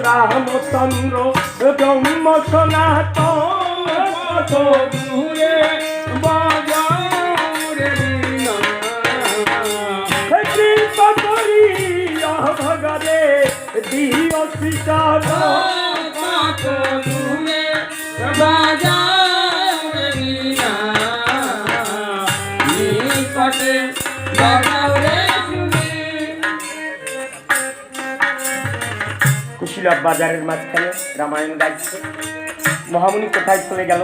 রামচন্দ্র ব্রহ্ম সনাতন কত দূরে বাজাও রে বীণা কৃপা করিয়া ভগরে দিও সীতার কত দূরে বাজাও রে বীণা নিকটে বাজাও রে কুশীলব বাজারের মাঝখানে রামায়ণ গাইছে। মহামুনি কোথায় চলে গেল?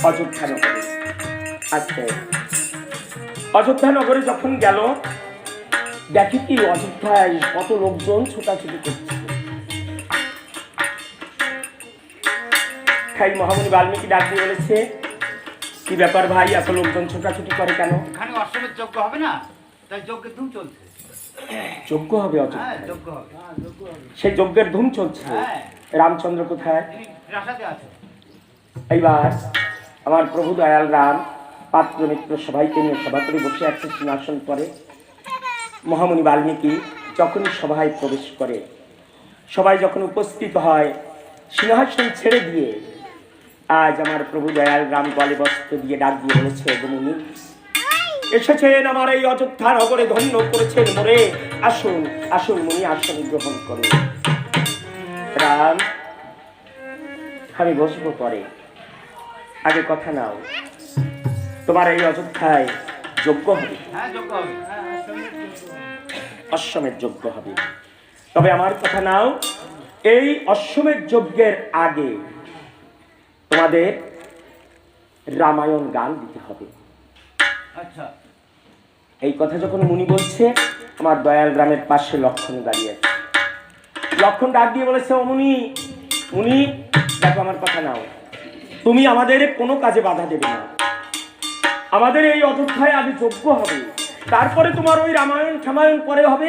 অযোধ্যা নগরে। আজকে অযোধ্যা নগরে যখন গেল, দেখে কি অযোধ্যায় কত লোকজন ছোটাছুটি করছে। তাই মহামুনি বাল্মীকি ডাক দিয়ে বলেছে, কি ব্যাপার ভাই, এত লোকজন ছোটাছুটি করে কেন? এখানে অশ্বমেধ যজ্ঞ হবে না, তাই যজ্ঞের ধুম চলছে। যজ্ঞ হবে অযোধ্যায়? যজ্ঞ হবে, সেই যজ্ঞের ধুম চলছে। রামচন্দ্র কোথায়? প্রাসাদে আছে। এইবার আমার প্রভু দয়াল রাম পাত্র মিত্র সবাইকে নিয়ে সভা করে বসে একটা সিংহাসন করে। মহামুনি বাল্মীকি যখনই সভায় প্রবেশ করে, সবাই যখন উপস্থিত হয়, সিংহাসন ছেড়ে দিয়ে আজ আমার প্রভু দয়াল রাম গলে বস্ত্র দিয়ে ডাক দিয়ে বলেছে, মুনি এসেছেন আমার এই অযোধ্যা নগরে, ধন্য করেছেন মোরে, আসুন আসুন মুনি, আসন গ্রহণ করুন। রাম, আমি বসবো পরে, আগে কথা নাও। তোমার এই অযোধ্যায় যজ্ঞ হবে, অশ্বমেধ যজ্ঞ হবে। তবে আমার কথা নাও, এই অশ্বমেধ যজ্ঞের আগে তোমাদের রামায়ণ গান দিতে হবে। আচ্ছা। এই কথা যখন মুনি বলছে, আমার দয়াল রামের পাশে লক্ষণ দাঁড়িয়ে আছে। লক্ষণ ডাক দিয়ে বলেছে, ও মুনি, মুনি দেখো আমার কথা নাও, তুমি আমাদের কোনো কাজে বাধা দেবে না। আমাদের এই অযোধ্যায় আগে যজ্ঞ হবে, তারপরে তোমার ওই রামায়ণ রামায়ণ পরে হবে।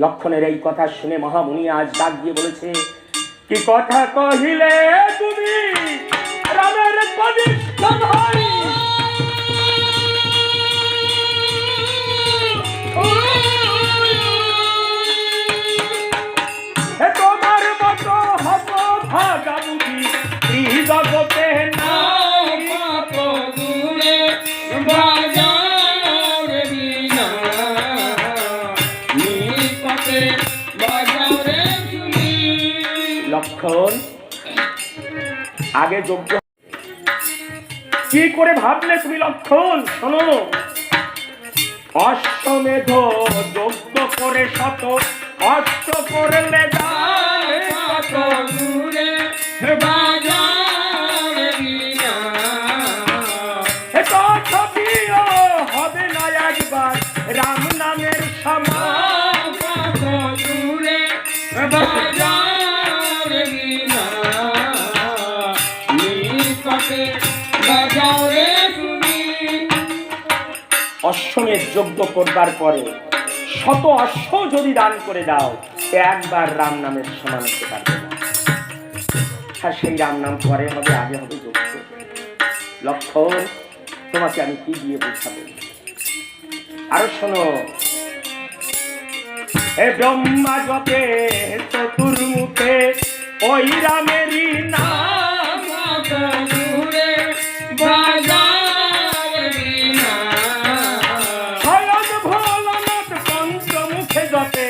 লক্ষণের এই কথা শুনে মহামুনি আজ ডাক দিয়ে বলেছে, কি কথা কহিলে তুমি রামের কনিষ্ঠ ভাই, তোমার মতো হব ভাগা বুঝি এই জগতে না, কত দূরে বাজাও রে বীণা নিকটে বাজাও রে তুমি। লক্ষণ, আগে যজ্ঞ কি করে ভাবলে তুমি লক্ষণ? শোনো, অশ্বমেধ যজ্ঞ করে শত অষ্ট করলে কত দূরে বাজাও রে বীণা হবে না একবার রাম নামের সমান, কত দূরে বাজাও রে বীণা নিকটে বাজাও রে তুমি। অশ্বমেধ যজ্ঞ করবার পরে শত অশ্ব যদি দান করে দাও, একবার রাম নামের সমান হতে পারবে না। আর সেই রাম নাম পরে হবে, আগে হবে যজ্ঞ। লক্ষণ, তোমাকে আমি কি দিয়ে বোঝাবো? আরো শোনো, এ ব্রহ্মা যতে চতুর্মুখে ওই রামেরই নাম, কত দূরে বাজাও রে বীণা স্বয়ং ভোলানাথ পঞ্চমুখে যতে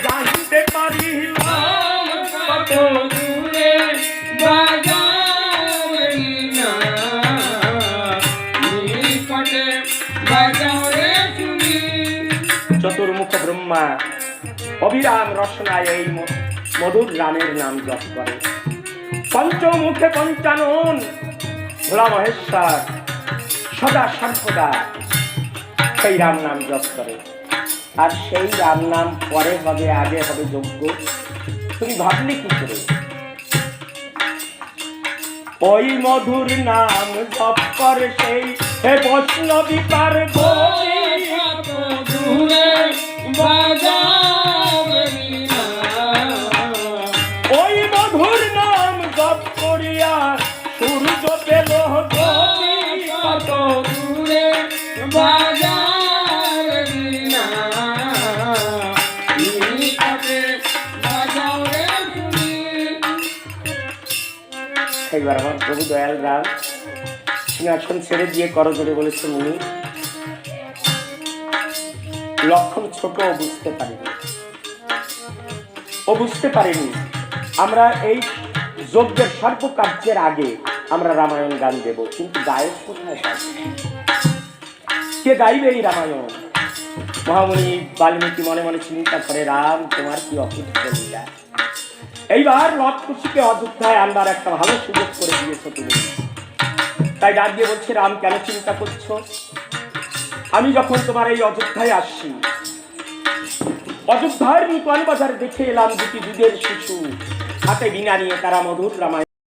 জানতে পারিলাম, কত দূরে বাজাও রে বীণা নিকটে বাজাও রে তুমি। চতুর্মুখ ব্রহ্মা অবিরাম রসনায় এই মধুর রামের নাম জপ করে। পঞ্চমুখে পঞ্চানন ভোলা মহেশ্বর সদা সর্বদা সেই রাম নাম জপ করে। আর সেই রাম নাম পরে হবে, আগে হবে যজ্ঞ। তুমি ভাবলে কি করে? ওই মধুর নাম জপ করে সেই হে বৈষ্ণবী পার্বতী, কত দূরে বাজাও রে বীণা ওই মধুর নাম জপ করিয়া সূর্য পেল গতি, কত দূরে বাজাও রে বীণা নিকটে বাজাও রে এইবার আমার প্রভু দয়াল রাম সিংহাসন ছেড়ে দিয়ে করজোড়ে বলেছে, মুনি লক্ষণ ছোট, ও বুঝতে পারেনি, ও বুঝতে পারেনি আমরা এই যজ্ঞের সর্বকার্যের আগে আমরা রামায়ণ গান দেব, কিন্তু গায়ক কোথায় পাবো? কে গাইবে এই রামায়ণ? মহামুনি বাল্মীকি মনে মনে চিন্তা করে, রাম তোমার কি অকুত লীলা, এইবার লটকুশিকে অযোধ্যায় আনবার একটা ভালো সুযোগ করে দিয়েছো তুমি। তাই ডাক দিয়ে বলছে, রাম কেন চিন্তা করছো? আমি যখন তোমার এই অযোধ্যায় আসছি, অযোধ্যার নূতন বাজার দেখে এলাম দুটি দুধের শিশু হাতে বীণা নিয়ে তারা মধুর রামায়ণ